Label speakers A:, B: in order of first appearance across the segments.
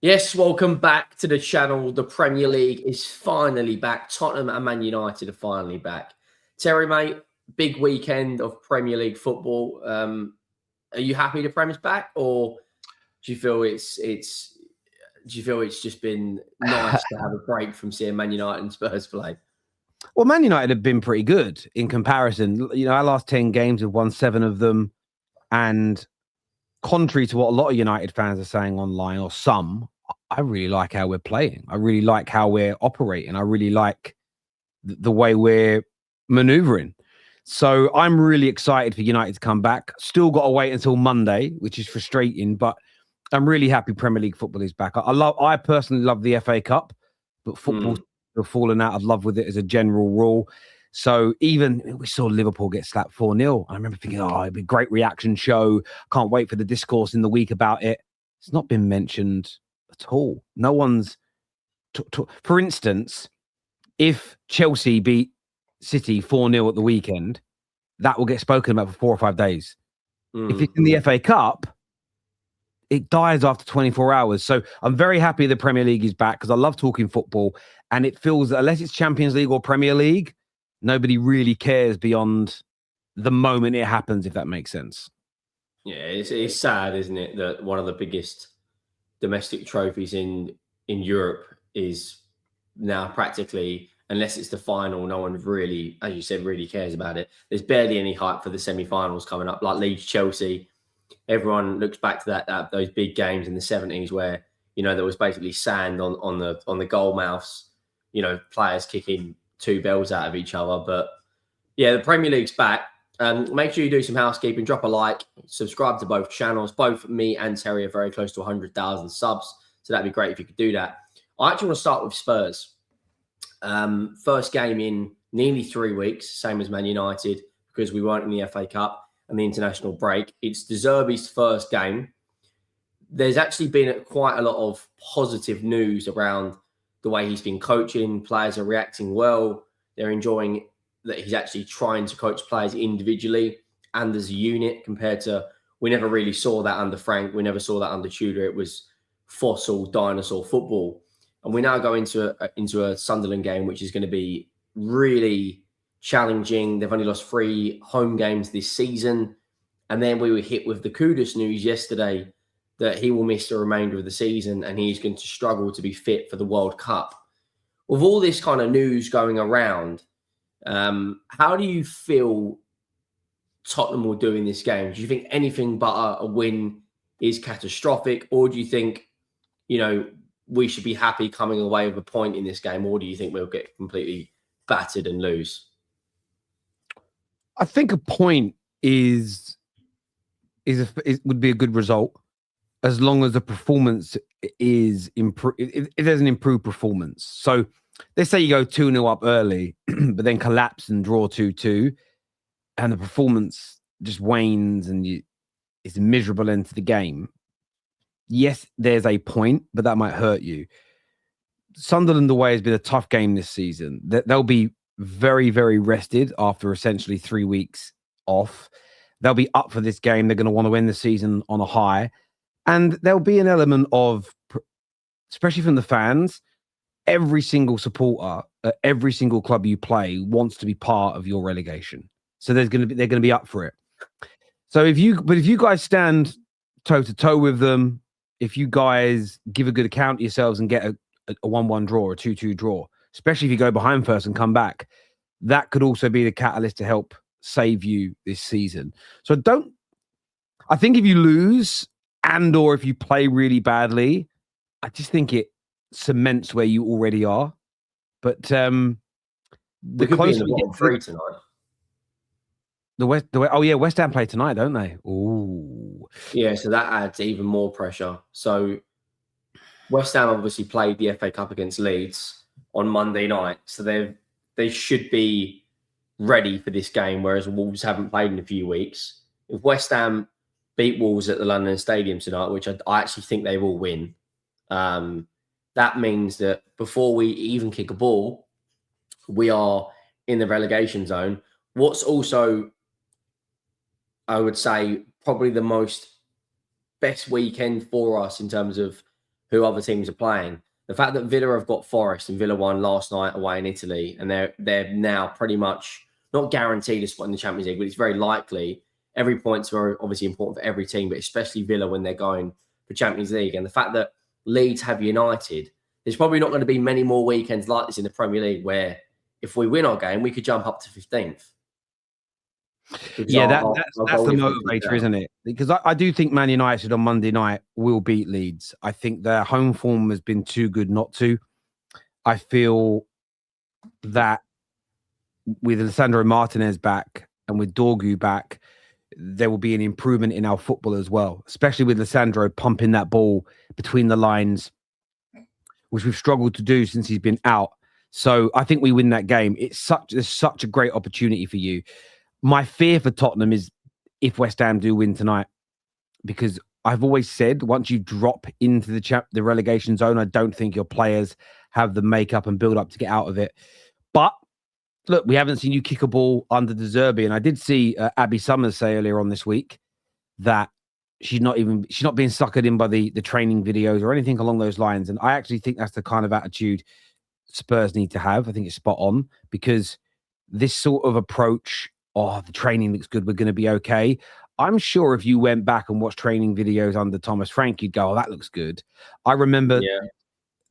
A: Yes, welcome back to the channel. The Premier League is finally back. Tottenham and Man United are finally back. Terry, mate, big weekend of Premier League football. Are you happy the Prem's back, or do you feel it's just been nice to have a break from seeing Man United and Spurs play?
B: Well, Man United have been pretty good in comparison. You know, our last 10 games, we've won 7 of them. And contrary to what a lot of United fans are saying online, or some, I really like how we're playing. I really like how we're operating. I really like the way we're maneuvering. So I'm really excited for United to come back. Still got to wait until Monday, which is frustrating, but I'm really happy Premier League football is back. I personally love the FA Cup, but football's fallen out of love with it as a general rule. So even we saw Liverpool get slapped 4-0. I remember thinking, it'd be a great reaction show. Can't wait for the discourse in the week about it. It's not been mentioned at all. No one's... For instance, if Chelsea beat City 4-0 at the weekend, that will get spoken about for 4 or 5 days. If it's in the FA Cup, it dies after 24 hours. So I'm very happy the Premier League is back because I love talking football. And it feels that unless it's Champions League or Premier League, nobody really cares beyond the moment it happens, if that makes sense.
A: Yeah, it's sad, isn't it, that one of the biggest domestic trophies in Europe is now practically, unless it's the final, no one really, as you said, really cares about it. There's barely any hype for the semi-finals coming up, like Leeds, Chelsea. Everyone looks back to those big games in the 70s where, you know, there was basically sand on the goal mouths, you know, players kicking 2 bells out of each other. But yeah, the Premier League's back. Make sure you do some housekeeping, drop a like, subscribe to both channels. Both me and Terry are very close to 100,000 subs. So that'd be great if you could do that. I actually want to start with Spurs. First game in nearly 3 weeks, same as Man United, because we weren't in the FA Cup and the international break. It's De Zerbi's first game. There's actually been quite a lot of positive news around the way he's been coaching. Players are reacting well. They're enjoying that he's actually trying to coach players individually and as a unit, compared to, we never really saw that under Frank. We never saw that under Tudor. It was fossil dinosaur football. And we now go into a Sunderland game, which is going to be really challenging. They've only lost 3 home games this season. And then we were hit with the Kudus news yesterday that he will miss the remainder of the season and he's going to struggle to be fit for the World Cup. With all this kind of news going around, how do you feel Tottenham will do in this game? Do you think anything but a win is catastrophic? Or do you think, you know, we should be happy coming away with a point in this game? Or do you think we'll get completely battered and lose?
B: I think a point would be a good result, as long as the performance is improved. If there's an improved performance. So let's say you go 2-0 up early, but then collapse and draw 2-2, and the performance just wanes and it's a miserable end to the game. Yes, there's a point, but that might hurt you. Sunderland away has been a tough game this season. They'll be very, very rested after essentially 3 weeks off. They'll be up for this game. They're going to want to end the season on a high. And there'll be an element of, especially from the fans, every single supporter at every single club you play wants to be part of your relegation. So they're going to be up for it. So if you guys stand toe to toe with them, if you guys give a good account of yourselves and get a 1-1 draw or a 2-2 draw, especially if you go behind first and come back, that could also be the catalyst to help save you this season. So I think if you lose and or if you play really badly, I just think it cements where you already are. But
A: the closer we get three tonight.
B: West Ham play tonight, don't they? Ooh.
A: Yeah, so that adds even more pressure. So West Ham obviously played the FA Cup against Leeds on Monday night. So they should be ready for this game, whereas Wolves haven't played in a few weeks. If West Ham beat Wolves at the London Stadium tonight, which I actually think they will win, that means that before we even kick a ball, we are in the relegation zone. What's also, I would say, probably the best weekend for us in terms of who other teams are playing. The fact that Villa have got Forest and Villa won last night away in Italy, and they're now pretty much not guaranteed a spot in the Champions League, but it's very likely. Every point's very obviously important for every team, but especially Villa when they're going for Champions League. And the fact that Leeds have United, there's probably not going to be many more weekends like this in the Premier League where if we win our game, we could jump up to 15th.
B: Yeah, that's the motivator, isn't it? Because I do think Man United on Monday night will beat Leeds. I think their home form has been too good not to. I feel that with Alessandro Martinez back and with Dorgu back, there will be an improvement in our football as well, especially with Alessandro pumping that ball between the lines, which we've struggled to do since he's been out. So I think we win that game. There's such a great opportunity for you. My fear for Tottenham is if West Ham do win tonight, because I've always said once you drop into the relegation zone, I don't think your players have the makeup and build up to get out of it. But look, we haven't seen you kick a ball under De Zerbi, and I did see Abby Summers say earlier on this week that she's not being suckered in by the training videos or anything along those lines. And I actually think that's the kind of attitude Spurs need to have. I think it's spot on, because this sort of approach, the training looks good, we're going to be okay. I'm sure if you went back and watched training videos under Thomas Frank, you'd go, that looks good. I remember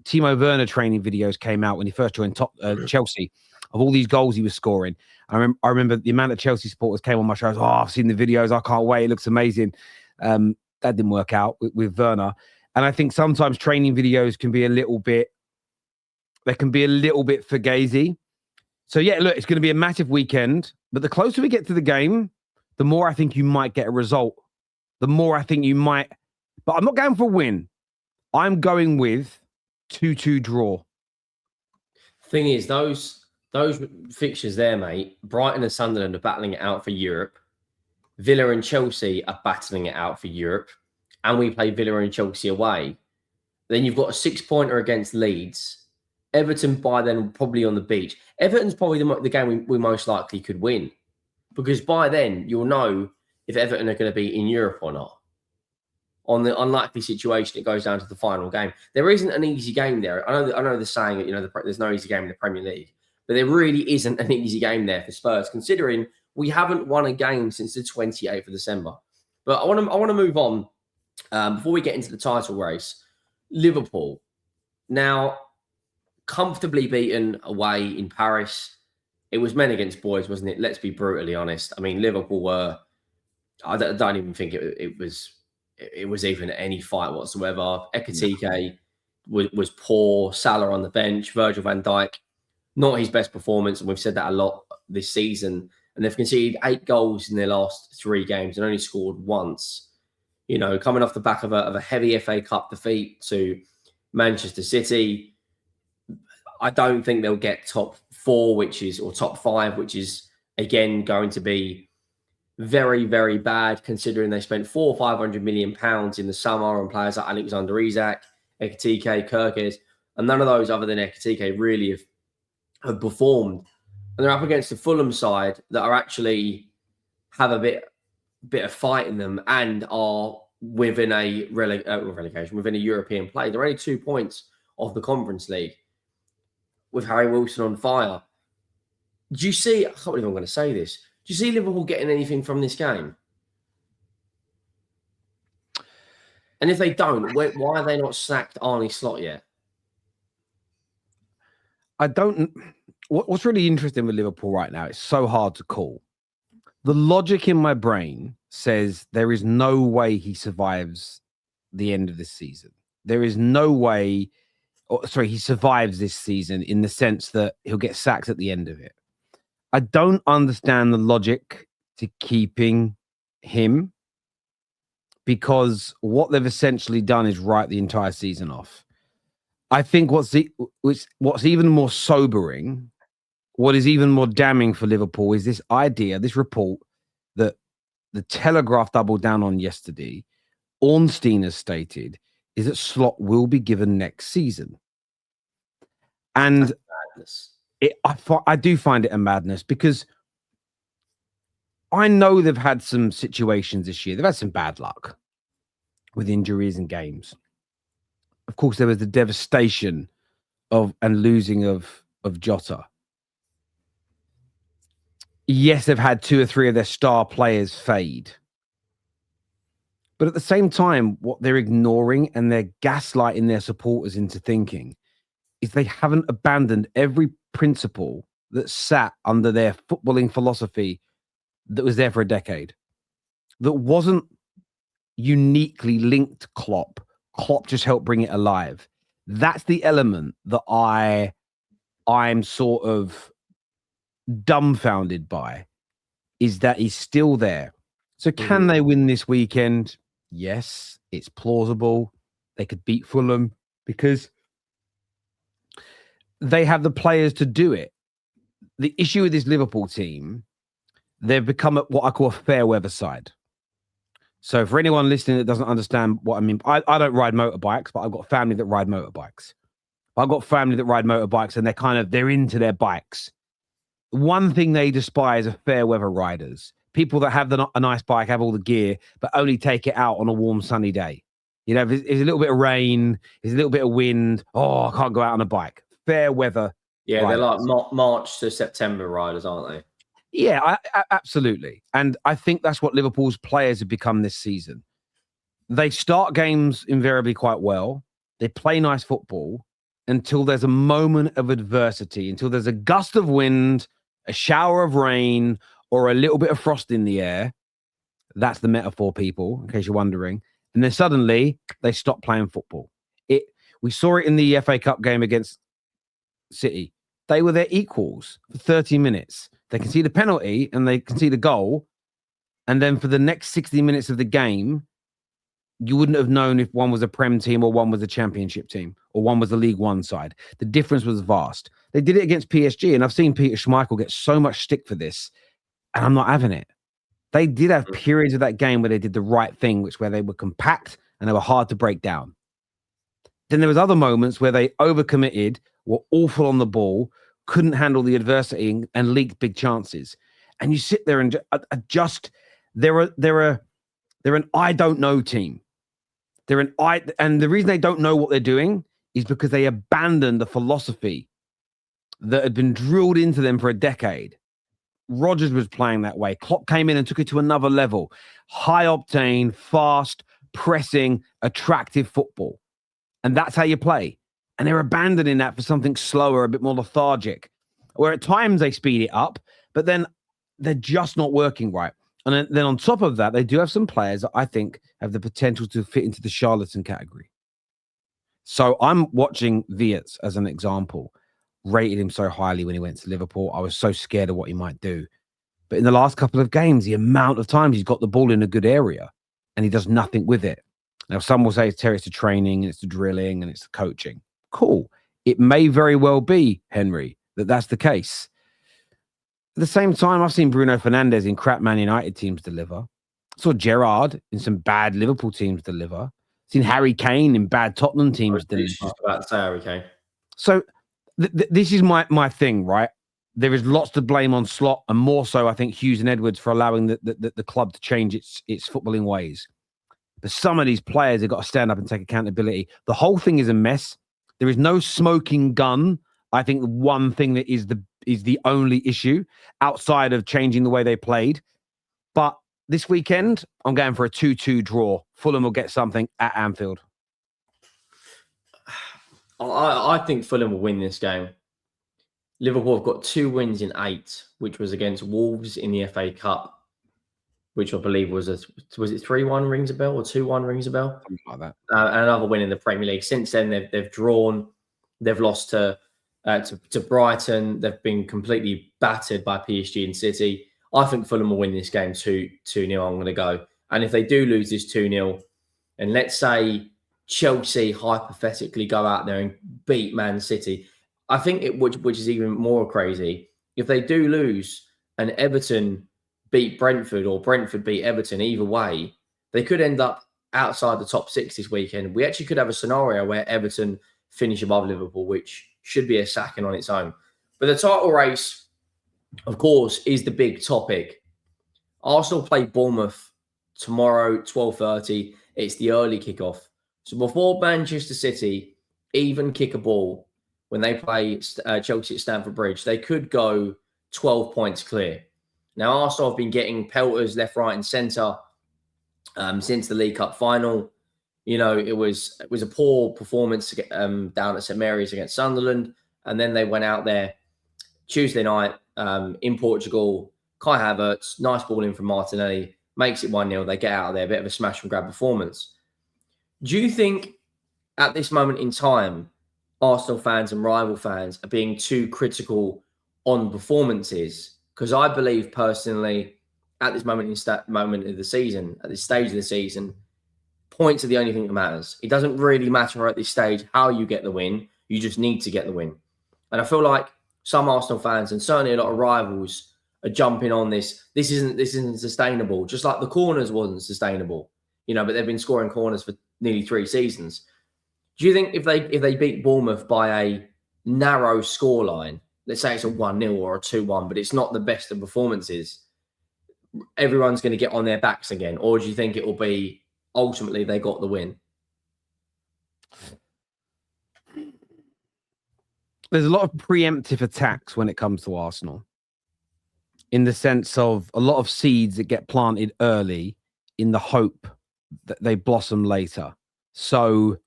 B: Timo Werner training videos came out when he first joined Chelsea, of all these goals he was scoring. I remember the amount of Chelsea supporters came on my shows. I've seen the videos. I can't wait. It looks amazing. That didn't work out with Werner. And I think sometimes training videos can be a little bit fugazi. So yeah, look, it's going to be a massive weekend, but the closer we get to the game, the more I think you might get a result. The more I think you might, but I'm not going for a win. I'm going with 2-2 draw.
A: Thing is, those fixtures there, mate, Brighton and Sunderland are battling it out for Europe. Villa and Chelsea are battling it out for Europe. And we play Villa and Chelsea away. Then you've got a 6-pointer against Leeds. Everton by then probably on the beach. Everton's probably the game we most likely could win, because by then you'll know if Everton are going to be in Europe or not. On the unlikely situation, it goes down to the final game. There isn't an easy game there. I know the saying that there's no easy game in the Premier League, but there really isn't an easy game there for Spurs, considering we haven't won a game since the 28th of December. But I want to move on before we get into the title race. Liverpool now comfortably beaten away in Paris. It was men against boys, wasn't it? Let's be brutally honest. I mean, Liverpool were. I don't even think it was even any fight whatsoever. Ekitike was poor. Salah on the bench. Virgil van Dijk, not his best performance, and we've said that a lot this season. And they've conceded 8 goals in their last 3 games and only scored once. Coming off the back of a heavy FA Cup defeat to Manchester City. I don't think they'll get top 4, or top 5, which is again going to be very, very bad, considering they spent £400 or £500 million in the summer on players like Alexander Isak, Ekitike, Kirkes, and none of those other than Ekitike really have performed. And they're up against the Fulham side that are actually have a bit of fight in them and are within a relegation, within a European play. They're only 2 points off the Conference League, with Harry Wilson on fire. Do you see, I can't believe I'm going to say this, do you see Liverpool getting anything from this game? And if they don't, why are they not sacked Arne Slot yet?
B: I don't. What's really interesting with Liverpool right now, it's so hard to call. The logic in my brain says there is no way he survives the end of this season. There is no way, he survives this season in the sense that he'll get sacked at the end of it. I don't understand the logic to keeping him, because what they've essentially done is write the entire season off. I think what's even more sobering, what is even more damning for Liverpool, is this idea, this report that the Telegraph doubled down on yesterday. Ornstein has stated is that Slot will be given next season. And I do find it a madness, because I know they've had some situations this year. They've had some bad luck with injuries and games. of course, there was the devastation and losing of Jota. Yes, they've had 2 or 3 of their star players fade. But at the same time, what they're ignoring and they're gaslighting their supporters into thinking is they haven't abandoned every principle that sat under their footballing philosophy that was there for a decade, that wasn't uniquely linked to Klopp. Klopp just helped bring it alive. That's the element that I'm sort of dumbfounded by, is that he's still there. So can they win this weekend? Yes, it's plausible. They could beat Fulham because they have the players to do it. The issue with this Liverpool team, they've become what I call a fair weather side. So for anyone listening that doesn't understand what I mean, I don't ride motorbikes, but I've got family that ride motorbikes. And they're into their bikes. One thing they despise are fair weather riders. People that have a nice bike, have all the gear, but only take it out on a warm, sunny day. You know, if there's a little bit of rain, there's a little bit of wind. Oh, I can't go out on a bike. Fair weather.
A: Yeah,
B: riders.
A: they're like March to September riders, aren't they?
B: Yeah, absolutely. And I think that's what Liverpool's players have become this season. They start games invariably quite well. They play nice football until there's a moment of adversity, until there's a gust of wind, a shower of rain, or a little bit of frost in the air. That's the metaphor, people, in case you're wondering. And then suddenly they stop playing football. We saw it in the FA Cup game against City. They were their equals for 30 minutes. They concede a penalty and they concede a goal. And then for the next 60 minutes of the game, you wouldn't have known if one was a Prem team or one was a Championship team or one was the League One side. The difference was vast. They did it against PSG, and I've seen Peter Schmeichel get so much stick for this, and I'm not having it. They did have periods of that game where they did the right thing, where they were compact and they were hard to break down. Then there was other moments where they overcommitted, were awful on the ball, couldn't handle the adversity and leaked big chances. And you sit there and they're an I don't know team. And the reason they don't know what they're doing is because they abandoned the philosophy that had been drilled into them for a decade. Rodgers was playing that way. Klopp came in and took it to another level. High octane, fast, pressing, attractive football. And that's how you play. And they're abandoning that for something slower, a bit more lethargic, where at times they speed it up, but then they're just not working right. And then on top of that, they do have some players that I think have the potential to fit into the charlatan category. So I'm watching Wirtz as an example. Rated him so highly when he went to Liverpool. I was so scared of what he might do. But in the last couple of games, the amount of times he's got the ball in a good area and he does nothing with it. Now, some will say it's the training, it's the drilling, and it's the coaching. Cool. It may very well be, Henry, that's the case. At the same time, I've seen Bruno Fernandes in crap Man United teams deliver. I saw Gerrard in some bad Liverpool teams deliver. I've seen Harry Kane in bad Tottenham teams deliver.
A: Just about to say Harry Kane.
B: So this is my thing, right? There is lots to blame on Slot, and more so, I think, Hughes and Edwards for allowing the club to change its footballing ways. But some of these players have got to stand up and take accountability. The whole thing is a mess. There is no smoking gun. I think the one thing that is the only issue outside of changing the way they played. But this weekend, I'm going for a 2-2 draw. Fulham will get something at Anfield.
A: I think Fulham will win this game. Liverpool have got 2 wins in 8, which was against Wolves in the FA Cup, which I believe was it 3-1 rings a bell or 2-1 rings a bell?
B: Something like that.
A: And another win in the Premier League. Since then, they've drawn. They've lost to Brighton. They've been completely battered by PSG and City. I think Fulham will win this game 2-0. I'm going to go. And if they do lose this 2-0, and let's say Chelsea hypothetically go out there and beat Man City, I think which is even more crazy. If they do lose and Everton beat Brentford or Brentford beat Everton, either way, they could end up outside the top 6 this weekend. We actually could have a scenario where Everton finish above Liverpool, which should be a sacking on its own. But the title race, of course, is the big topic. Arsenal play Bournemouth tomorrow, 12:30. It's the early kickoff. So before Manchester City even kick a ball when they play Chelsea at Stamford Bridge, they could go 12 points clear. Now, Arsenal have been getting pelters left, right, and centre since the League Cup final. You know, it was a poor performance down at St Mary's against Sunderland, and then they went out there Tuesday night in Portugal. Kai Havertz, nice ball in from Martinelli, makes it 1-0. They get out of there, a bit of a smash and grab performance. Do you think at this moment in time, Arsenal fans and rival fans are being too critical on performances? Because I believe personally, at this moment of the season, at this stage of the season, points are the only thing that matters. It doesn't really matter at this stage how you get the win. You just need to get the win. And I feel like some Arsenal fans and certainly a lot of rivals are jumping on this. This isn't sustainable. Just like the corners wasn't sustainable, you know. But they've been scoring corners for nearly 3 seasons. Do you think if they beat Bournemouth by a narrow scoreline, let's say it's a 1-0 or a 2-1, but it's not the best of performances, everyone's going to get on their backs again? Or do you think it will be ultimately they got the win?
B: There's a lot of preemptive attacks when it comes to Arsenal, in the sense of a lot of seeds that get planted early in the hope that they blossom later. So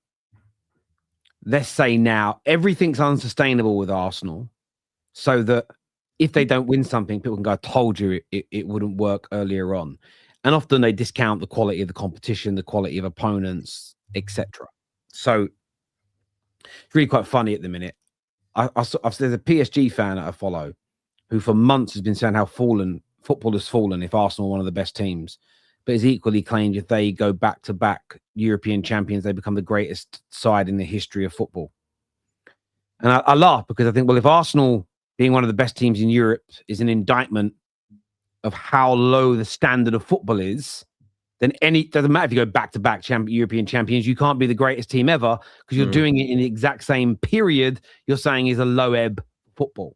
B: let's say now everything's unsustainable with Arsenal, so that if they don't win something, people can go, I told you it wouldn't work earlier on. And often they discount the quality of the competition, the quality of opponents, etc. So it's really quite funny at the minute. There's a PSG fan that I follow who for months has been saying how football has fallen if Arsenal are one of the best teams, but has equally claimed if they go back-to-back European champions, they become the greatest side in the history of football. And I laugh because I think, well, if Arsenal being one of the best teams in Europe is an indictment of how low the standard of football is, then doesn't matter if you go back-to-back European champions, you can't be the greatest team ever because you're doing it in the exact same period you're saying is a low ebb football.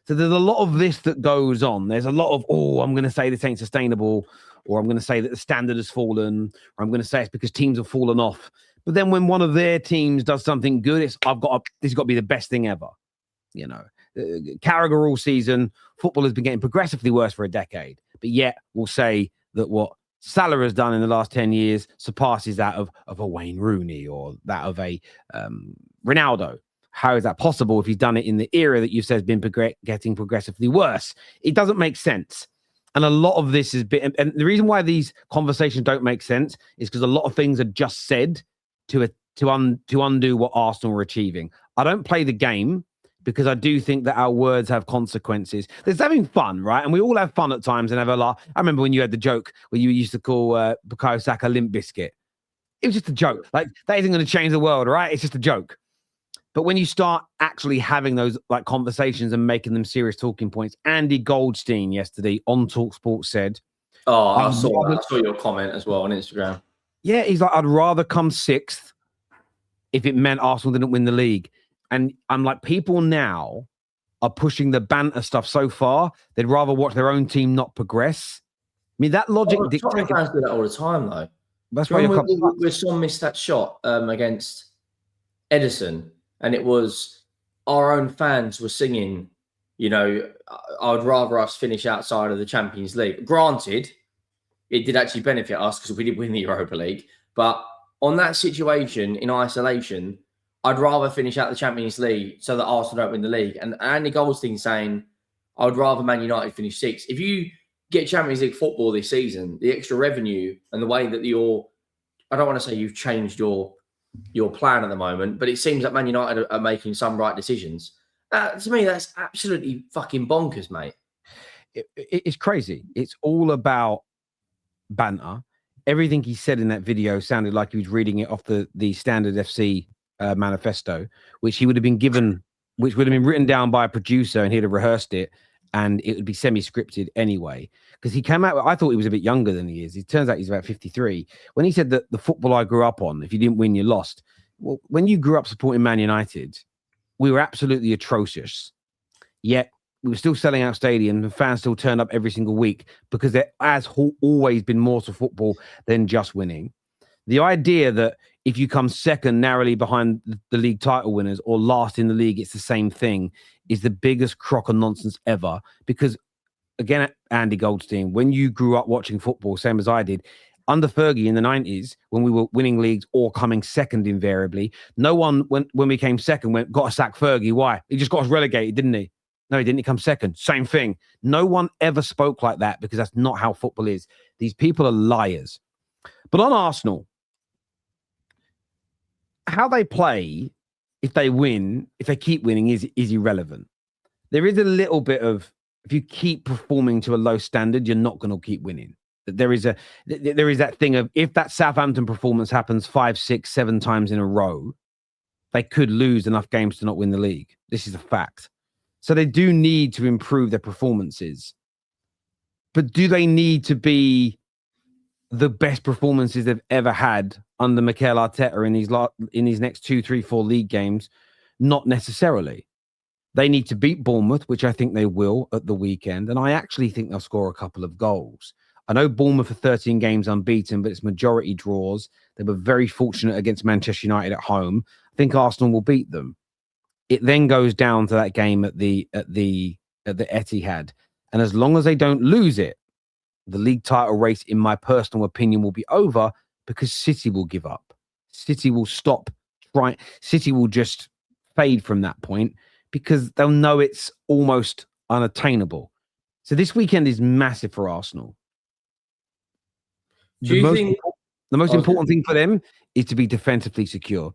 B: So there's a lot of this that goes on. There's a lot of, I'm going to say this ain't sustainable, or I'm going to say that the standard has fallen, or I'm going to say it's because teams have fallen off. But then when one of their teams does something good, this has got to be the best thing ever. You know, Carragher all season, football has been getting progressively worse for a decade. But yet we'll say that what Salah has done in the last 10 years surpasses that of a Wayne Rooney or that of a Ronaldo. How is that possible if he's done it in the era that you've said has been getting progressively worse? It doesn't make sense. And a lot of this is and the reason why these conversations don't make sense is because a lot of things are just said to undo what Arsenal are achieving. I don't play the game because I do think that our words have consequences. There's having fun, right? And we all have fun at times and have a laugh. I remember when you had the joke where you used to call Bukayo Saka Limp Biscuit. It was just a joke. Like, that isn't going to change the world, right? It's just a joke. But when you start actually having those like conversations and making them serious talking points, Andy Goldstein yesterday on TalkSport said,
A: I saw your comment as well on Instagram.
B: Yeah, he's like, I'd rather come 6th if it meant Arsenal didn't win the league. And I'm like, people now are pushing the banter stuff so far, they'd rather watch their own team not progress. I mean, that logic
A: Tottenham fans do that all the time, though.
B: That's why
A: we saw missed that shot against Edison, and it was our own fans were singing, you know, I'd rather us finish outside of the Champions League. Granted, it did actually benefit us because we did win the Europa League. But on that situation in isolation, I'd rather finish out the Champions League so that Arsenal don't win the league. And Andy Goldstein saying, I would rather Man United finish 6th. If you get Champions League football this season, the extra revenue and the way that I don't want to say you've changed your plan at the moment, but it seems that Man United are making some right decisions. To me, that's absolutely fucking bonkers, mate.
B: It's crazy. It's all about banter. Everything he said in that video sounded like he was reading it off the Standard FC manifesto, which would have been written down by a producer and he'd have rehearsed it, and it would be semi-scripted anyway. Because he came out, I thought he was a bit younger than he is. It turns out he's about 53. When he said that the football I grew up on, if you didn't win, you lost. Well, when you grew up supporting Man United, we were absolutely atrocious. Yet we were still selling out stadiums and fans still turned up every single week because there has always been more to football than just winning. The idea that if you come second narrowly behind the league title winners or last in the league, it's the same thing, is the biggest crock of nonsense ever. Because, again, Andy Goldstein, when you grew up watching football, same as I did, under Fergie in the 90s, when we were winning leagues or coming second invariably, no one, when we came second, got to sack Fergie. Why? He just got us relegated, didn't he? No, he didn't. He come second. Same thing. No one ever spoke like that because that's not how football is. These people are liars. But on Arsenal, how they play, if they win, if they keep winning, is irrelevant. There is a little bit of, if you keep performing to a low standard, you're not going to keep winning. There is that thing of, if that Southampton performance happens 5, 6, 7 times in a row, they could lose enough games to not win the league. This is a fact. So they do need to improve their performances. But do they need to be the best performances they've ever had under Mikel Arteta in these next 2, 3, 4 league games? Not necessarily. They need to beat Bournemouth, which I think they will at the weekend. And I actually think they'll score a couple of goals. I know Bournemouth are 13 games unbeaten, but it's majority draws. They were very fortunate against Manchester United at home. I think Arsenal will beat them. It then goes down to that game at the Etihad. And as long as they don't lose it, the league title race, in my personal opinion, will be over because City will give up. City will stop trying. City will just fade from that point because they'll know it's almost unattainable. So this weekend is massive for Arsenal. The most important thing for them is to be defensively secure.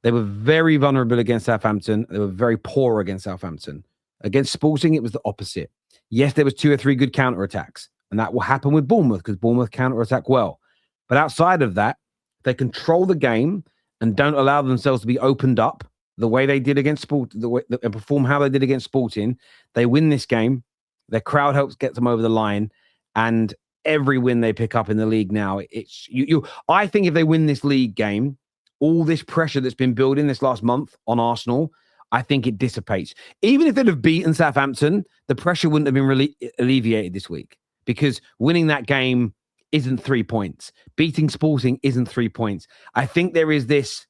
B: They were very vulnerable against Southampton. They were very poor against Southampton. Against Sporting, it was the opposite. Yes, there was 2 or 3 good counterattacks, and that will happen with Bournemouth because Bournemouth counterattack well. But outside of that, they control the game and don't allow themselves to be opened up the way they did against Sporting, and perform how they did against Sporting. They win this game. Their crowd helps get them over the line, and every win they pick up in the league now, it's you. I think if they win this league game, all this pressure that's been building this last month on Arsenal, I think it dissipates. Even if they'd have beaten Southampton, the pressure wouldn't have been really alleviated this week because winning that game isn't 3 points. Beating Sporting isn't 3 points. I think there is this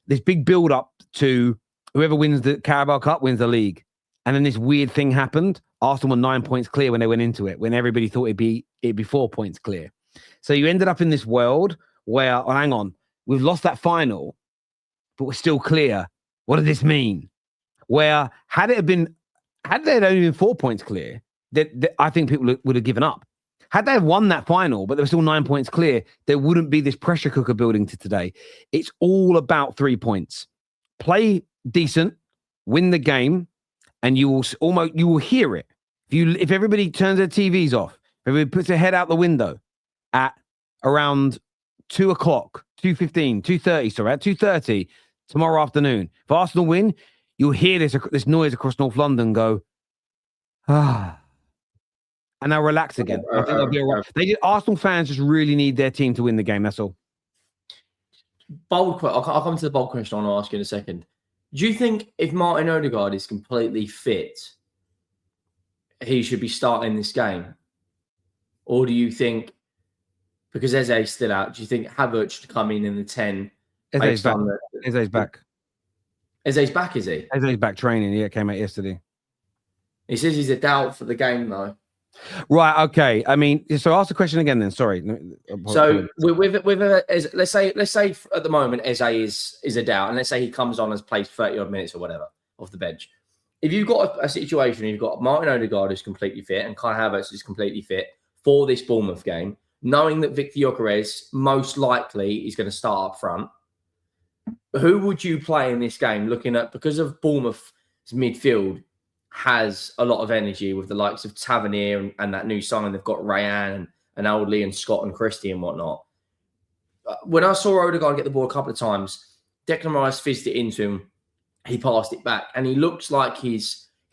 B: big build-up to whoever wins the Carabao Cup wins the league. And then this weird thing happened. Arsenal were 9 points clear when they went into it, when everybody thought it'd be 4 points clear. So you ended up in this world where, oh, hang on, we've lost that final, but we're still clear. What does this mean? Where had they only been 4 points clear, I think people would have given up. Had they won that final, but they were still 9 points clear, there wouldn't be this pressure cooker building to today. It's all about 3 points. Play decent, win the game, and you will hear it. If everybody turns their TVs off, everybody puts their head out the window at around 2 o'clock, 2:15, 2:30, sorry, at 2:30 tomorrow afternoon. If Arsenal win, you'll hear this noise across North London go, and they'll relax again. I think they'll be all right. Arsenal fans just really need their team to win the game. That's all.
A: I'll come to the bold question I want to ask you in a second. Do you think if Martin Odegaard is completely fit, he should be starting this game? Or do you think, because Eze's still out, do you think Havertz should come in the 10?
B: Eze's back. Eze's back.
A: Eze's back, is he?
B: Eze's back training. Yeah, came out yesterday.
A: He says he's a doubt for the game, though.
B: Right. Okay. I mean, so ask the question again. Then sorry.
A: So let's say at the moment Eze is a doubt, and let's say he comes on and plays 30 odd minutes or whatever off the bench. If you've got a situation, you've got Martin Odegaard who's completely fit and Kai Havertz is completely fit for this Bournemouth game, knowing that Victor Gyökeres most likely is going to start up front, who would you play in this game? Looking at, because of Bournemouth's midfield has a lot of energy with the likes of Tavernier and that new signing they've got, Rayan and Oldley and Scott and Christie and whatnot. When I saw Odegaard get the ball a couple of times, Declan Rice fizzed it into him. He passed it back, and he looks like he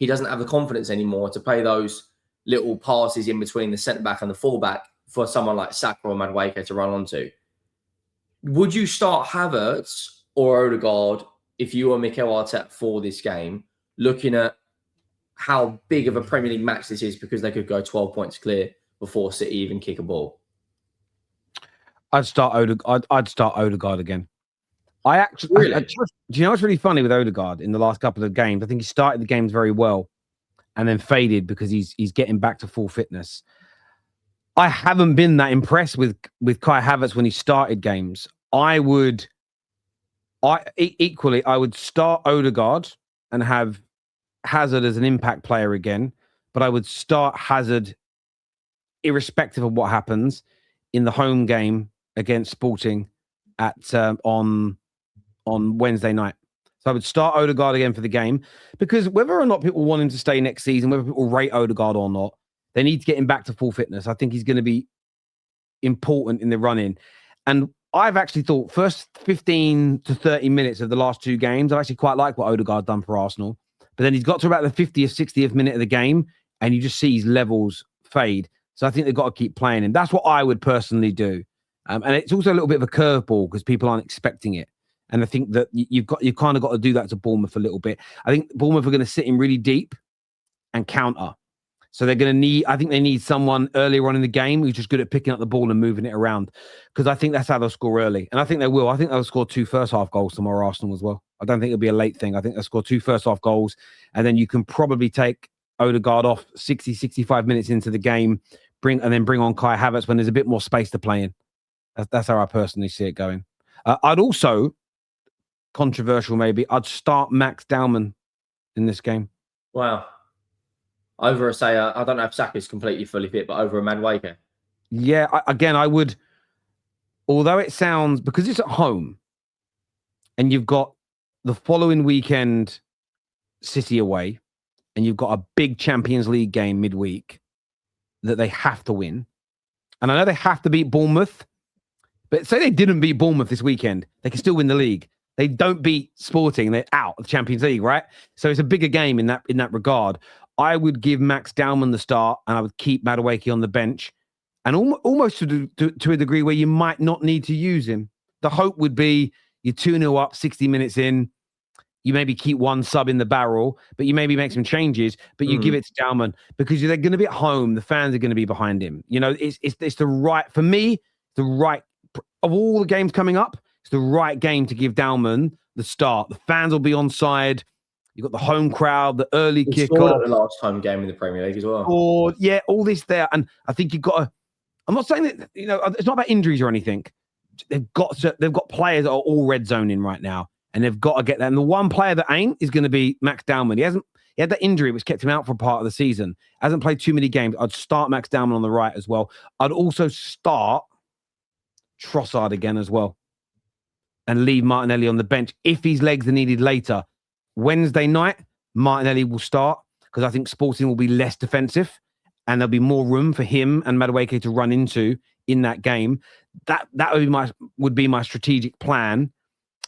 A: doesn't have the confidence anymore to play those little passes in between the centre back and the full back for someone like Saka or Madueke to run onto. Would you start Havertz or Odegaard if you were Mikel Arteta for this game, looking at how big of a Premier League match this is because they could go 12 points clear before City even kick a ball?
B: I'd start Odegaard again. I actually,
A: Really?
B: do you know what's really funny with Odegaard in the last couple of games? I think he started the games very well and then faded because he's getting back to full fitness. I haven't been that impressed with Kai Havertz when he started games. I would start Odegaard and have Hazard as an impact player again, but I would start Hazard irrespective of what happens in the home game against Sporting at on Wednesday night. So I would start Odegaard again for the game because whether or not people want him to stay next season, whether people rate Odegaard or not, they need to get him back to full fitness. I think he's going to be important in the run-in. And I've actually thought first 15 to 30 minutes of the last two games, I actually quite like what Odegaard done for Arsenal. But then he's got to about the 50th, 60th minute of the game, and you just see his levels fade. So I think they've got to keep playing him. That's what I would personally do. And it's also a little bit of a curveball because people aren't expecting it. And I think that you've kind of got to do that to Bournemouth a little bit. I think Bournemouth are going to sit him really deep and counter. So they're going to they need someone earlier on in the game who's just good at picking up the ball and moving it around. Because I think that's how they'll score early. And I think they will. I think they'll score 2 first half goals tomorrow, Arsenal as well. I don't think it'll be a late thing. I think they'll score 2 first half goals. And then you can probably take Odegaard off 60, 65 minutes into the game, bring on Kai Havertz when there's a bit more space to play in. That's how I personally see it going. I'd also, controversial maybe, I'd start Max Dowman in this game.
A: Wow. Over a, say, I don't know if Saka's completely fully fit, but over a Madueke.
B: Yeah, I would, although it sounds, because it's at home and you've got the following weekend City away and you've got a big Champions League game midweek that they have to win. And I know they have to beat Bournemouth, but say they didn't beat Bournemouth this weekend, they can still win the league. They don't beat Sporting, they're out of the Champions League, right? So it's a bigger game in that regard. I would give Max Dowman the start and I would keep Madueke on the bench and almost to a degree where you might not need to use him. The hope would be you're 2-0 up, 60 minutes in, you maybe keep one sub in the barrel, but you maybe make some changes, but you give it to Dowman because they're going to be at home. The fans are going to be behind him. You know, it's the right, for me, the right, of all the games coming up, it's the right game to give Dowman the start. The fans will be on side. You've got the home crowd, the early kickoff.
A: The last home game in the Premier League as well.
B: Or, yeah, all this there. And I think you've got to, I'm not saying that, you know, it's not about injuries or anything. They've got players that are all red zoning right now, and they've got to get that. And the one player that ain't is going to be Max Dowman. He had that injury which kept him out for part of the season. Hasn't played too many games. I'd start Max Dowman on the right as well. I'd also start Trossard again as well, and leave Martinelli on the bench if his legs are needed later. Wednesday night, Martinelli will start because I think Sporting will be less defensive and there'll be more room for him and Madueke to run into in that game. That would be my strategic plan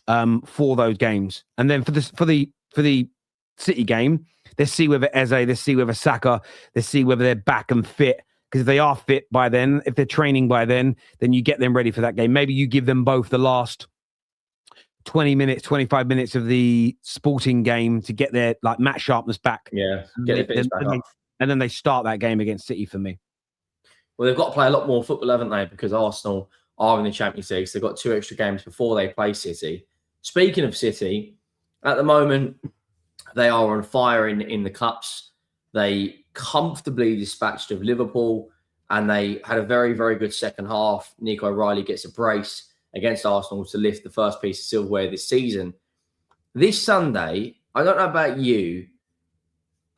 B: for those games. And then for the City game, let's see whether Eze, let's see whether Saka, let's see whether they're back and fit. Because if they are fit by then, if they're training by then you get them ready for that game. Maybe you give them both the last 20 minutes, 25 minutes of the Sporting game to get their match sharpness back.
A: Yeah, get their back up.
B: And then they start that game against City for me.
A: Well, they've got to play a lot more football, haven't they? Because Arsenal are in the Champions League. So they've got 2 extra games before they play City. Speaking of City, at the moment, they are on fire in the cups. They comfortably dispatched of Liverpool, and they had a very, very good second half. Nico O'Reilly gets a brace against Arsenal to lift the first piece of silverware this season. This Sunday, I don't know about you,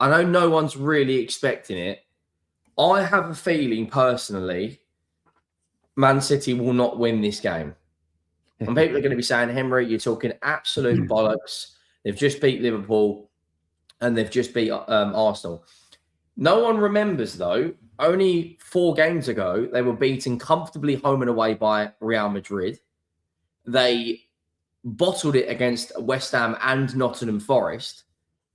A: I know no one's really expecting it. I have a feeling personally, Man City will not win this game. And people are going to be saying, Henry, you're talking absolute bollocks. They've just beat Liverpool and they've just beat Arsenal. No one remembers, though, only 4 games ago, they were beaten comfortably home and away by Real Madrid. They bottled it against West Ham and Nottingham Forest.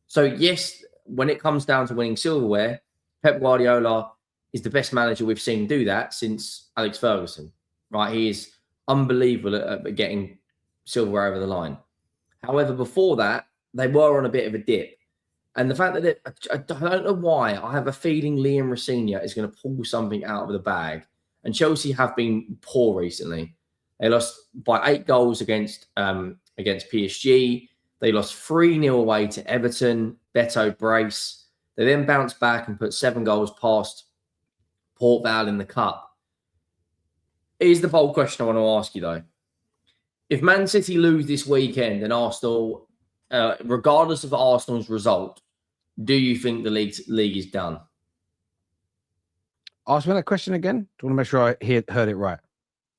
A: So, yes, when it comes down to winning silverware, Pep Guardiola is the best manager we've seen do that since Alex Ferguson, right? He is unbelievable at getting silverware over the line. However, before that, they were on a bit of a dip. And the fact that I don't know why, I have a feeling Liam Rossini is going to pull something out of the bag. And Chelsea have been poor recently. They lost by 8 goals against against PSG. They lost 3-0 away to Everton, Beto brace. They then bounced back and put 7 goals past Port Vale in the cup. Here's the bold question I want to ask you, though. If Man City lose this weekend and Arsenal, regardless of Arsenal's result, do you think the league is done?
B: Ask me that question again. Do you want to make sure I heard it right?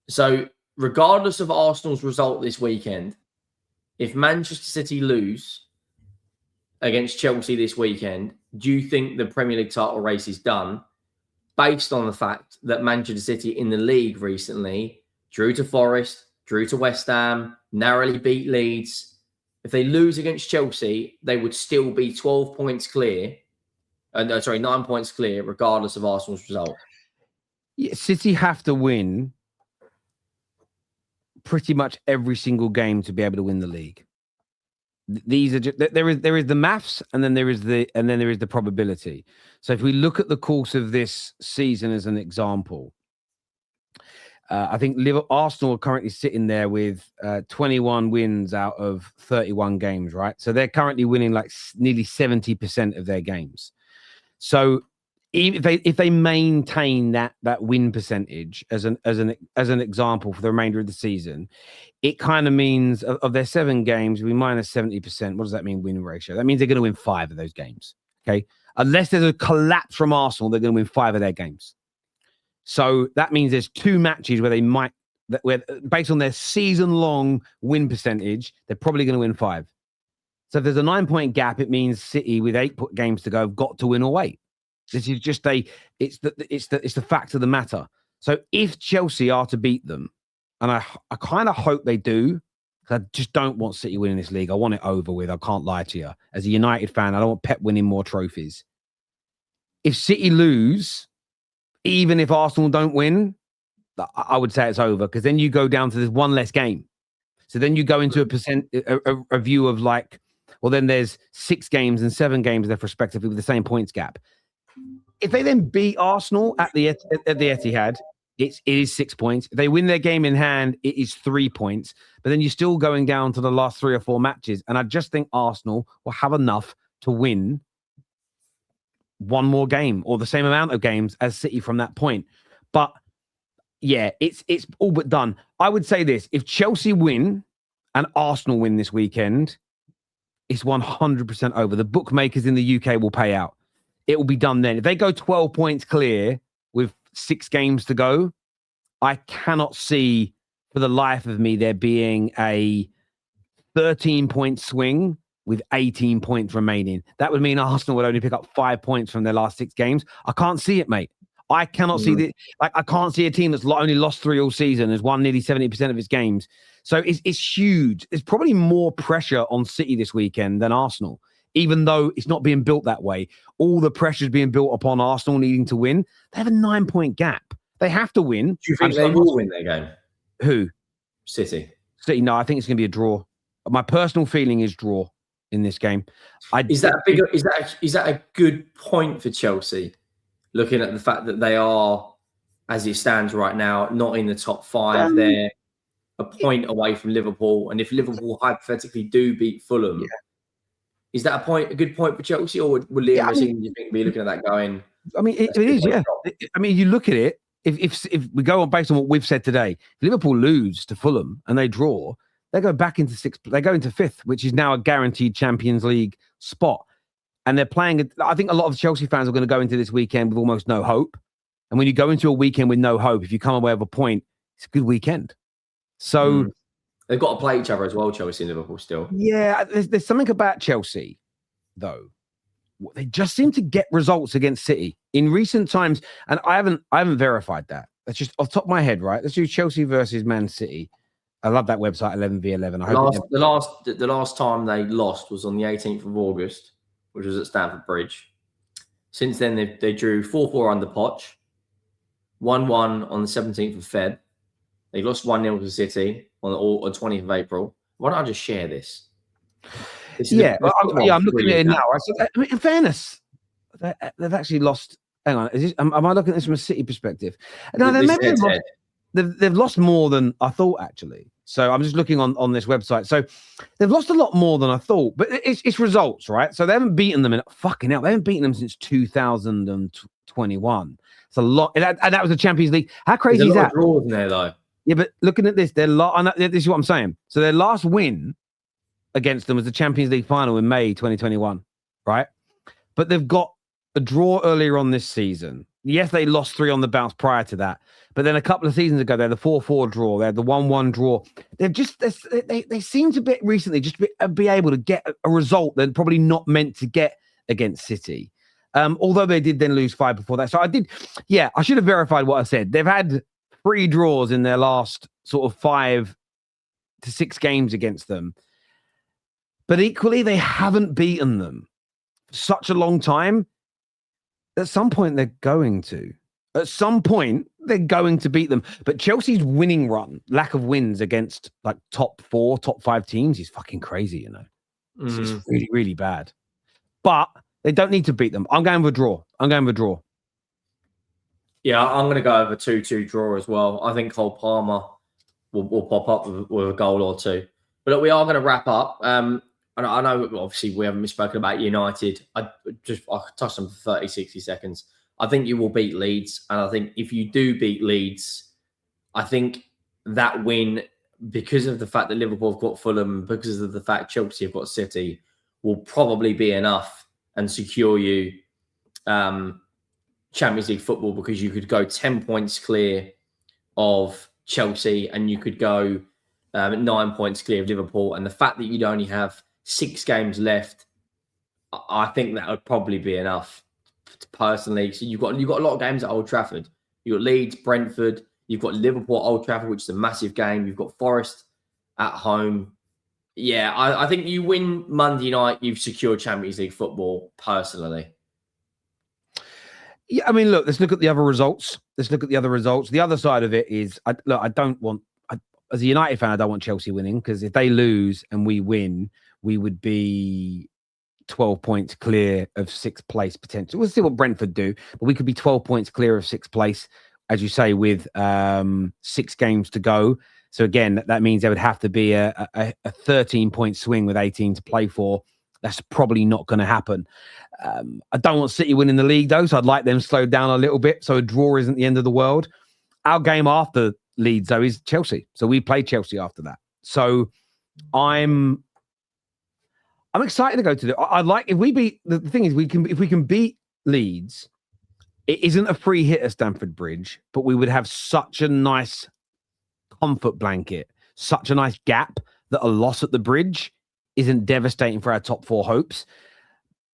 A: So, regardless of Arsenal's result this weekend, if Manchester City lose against Chelsea this weekend, do you think the Premier League title race is done based on the fact that Manchester City in the league recently drew to Forest, drew to West Ham, narrowly beat Leeds? If they lose against Chelsea, they would still be 12 points clear. 9 points clear, regardless of Arsenal's result.
B: Yeah, City have to win pretty much every single game to be able to win the league. These are just, there is the maths, and then there is the probability. So if we look at the course of this season as an example, I think Arsenal are currently sitting there with 21 wins out of 31 games, right? So they're currently winning like nearly 70% of their games. So if they maintain that win percentage as an example for the remainder of the season, it kind of means of their 7 games, we minus 70%. What does that mean, win ratio? That means they're going to win 5 of those games. Okay, unless there's a collapse from Arsenal, they're going to win 5 of their games. So that means there's 2 matches where based on their season-long win percentage, they're probably going to win 5. So if there's a 9-point gap, it means City with 8 games to go have got to win all 8. This is just it's the fact of the matter. So if Chelsea are to beat them, and I kind of hope they do, because I just don't want City winning this league. I want it over with. I can't lie to you. As a United fan, I don't want Pep winning more trophies. If City lose, even if Arsenal don't win, I would say it's over, because then you go down to this 1 less game. So then you go into a view of like, well, then there's 6 games and 7 games left respectively with the same points gap. If they then beat Arsenal at the Etihad, it is 6 points. If they win their game in hand, it is 3 points. But then you're still going down to the last 3 or 4 matches. And I just think Arsenal will have enough to win 1 more game or the same amount of games as City from that point. But yeah, it's all but done. I would say this: if Chelsea win and Arsenal win this weekend, it's 100% over. The bookmakers in the UK will pay out. It will be done then. If they go 12 points clear with 6 games to go, I cannot see for the life of me there being a 13-point swing with 18 points remaining. That would mean Arsenal would only pick up 5 points from their last 6 games. I can't see it, mate. I cannot see this. Like, I can't see a team that's only lost 3 all season, has won nearly 70% of its games. So it's huge. There's probably more pressure on City this weekend than Arsenal, even though it's not being built that way. All the pressure is being built upon Arsenal needing to win. They have a 9-point gap. They have to win.
A: Do you think they will win their game?
B: Who?
A: City.
B: No, I think it's going to be a draw. My personal feeling is draw in this game.
A: Is that a good point for Chelsea? Looking at the fact that they are, as it stands right now, not in the top 5. They're a point away from Liverpool. And if Liverpool hypothetically do beat Fulham, is that a good point for Chelsea? Or would Liam Rosing, you think, be looking at that going?
B: I mean, it is, yeah. I mean, you look at it, if we go on based on what we've said today, if Liverpool lose to Fulham and they draw, they go back into 6th. They go into 5th, which is now a guaranteed Champions League spot. And they're playing. I think a lot of Chelsea fans are going to go into this weekend with almost no hope. And when you go into a weekend with no hope, if you come away with a point, it's a good weekend. So
A: they've got to play each other as well, Chelsea and Liverpool still.
B: Yeah, there's something about Chelsea, though. They just seem to get results against City in recent times, and I haven't verified that. That's just off the top of my head, right? Let's do Chelsea versus Man City. I love that website, 11v11.
A: The last time they lost was on the 18th of August, which was at Stamford Bridge. Since then, they drew 4-4 under Poch, 1-1 on the 17th of Feb. They lost 1-0 to City on 20th of April. Why don't I just share this?
B: I'm looking at it now. In fairness, they've actually lost. Hang on, am I looking at this from a City perspective? No, they've lost more than I thought, actually. So I'm just looking on this website. So they've lost a lot more than I thought, but it's results, right? So they haven't beaten them in fucking hell. They haven't beaten them since 2021. It's a lot, and that was the Champions League. How crazy is that?
A: There's a lot of draws in there, though.
B: Yeah, but looking at this, this is what I'm saying. So their last win against them was the Champions League final in May 2021, right? But they've got a draw earlier on this season. Yes, they lost 3 on the bounce prior to that. But then a couple of seasons ago, they had the 4-4 draw. They had the 1-1 draw. They seem to be recently just be able to get a result they're probably not meant to get against City. Although they did then lose 5 before that. So I should have verified what I said. They've had 3 draws in their last sort of 5 to 6 games against them. But equally, they haven't beaten them for such a long time. At some point, they're going to. At some point, they're going to beat them. But Chelsea's winning run, lack of wins against like top 4, top 5 teams is fucking crazy, you know. It's really, really bad. But they don't need to beat them. I'm going with a draw.
A: Yeah, I'm going to go over 2-2 draw as well. I think Cole Palmer will pop up with a goal or 2. But look, we are going to wrap up. I know, obviously, we haven't spoken about United. I'll touch them for 30, 60 seconds. I think you will beat Leeds. And I think if you do beat Leeds, I think that win, because of the fact that Liverpool have got Fulham, because of the fact Chelsea have got City, will probably be enough and secure you Champions League football, because you could go 10 points clear of Chelsea and you could go 9 points clear of Liverpool. And the fact that you'd only have 6 games left, I think that would probably be enough, personally. So you've got a lot of games at Old Trafford. You've got Leeds, Brentford. You've got Liverpool at Old Trafford, which is a massive game. You've got Forest at home. Yeah, I think you win Monday night, you've secured Champions League football, personally.
B: Yeah, I mean, look, let's look at the other results. The other side of it is, as a United fan, I don't want Chelsea winning, because if they lose and we win, we would be 12 points clear of 6th place potential. We'll see what Brentford do, but we could be 12 points clear of 6th place, as you say, with 6 games to go. So again, that means there would have to be a 13-point swing with 18 to play for. That's probably not going to happen. I don't want City winning the league, though, so I'd like them slowed down a little bit, so a draw isn't the end of the world. Our game after Leeds, though, is Chelsea. So we play Chelsea after that. So I'm excited to go to I'd like, if we beat, the thing is, if we can beat Leeds, it isn't a free hit at Stamford Bridge, but we would have such a nice comfort blanket, such a nice gap, that a loss at the Bridge isn't devastating for our top 4 hopes.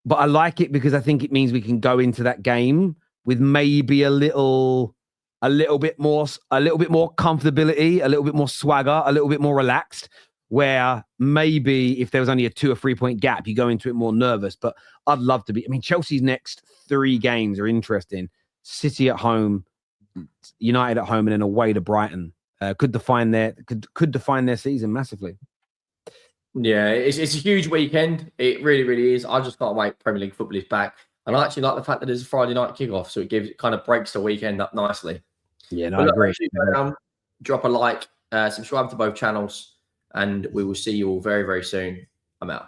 B: But I like it because I think it means we can go into that game with maybe a little bit more comfortability, a little bit more swagger, a little bit more relaxed, where maybe if there was only a 2 or 3 point gap, you go into it more nervous. But I'd love to be. I mean, Chelsea's next 3 games are interesting. City at home, United at home, and then away to Brighton. Could define their season massively.
A: Yeah, it's a huge weekend. It really, really is. I just can't wait. Premier League football is back. And I actually like the fact that there's a Friday night kickoff, so it kind of breaks the weekend up nicely.
B: Yeah, no, I agree.
A: Drop a like, subscribe to both channels, and we will see you all very, very soon. I'm out.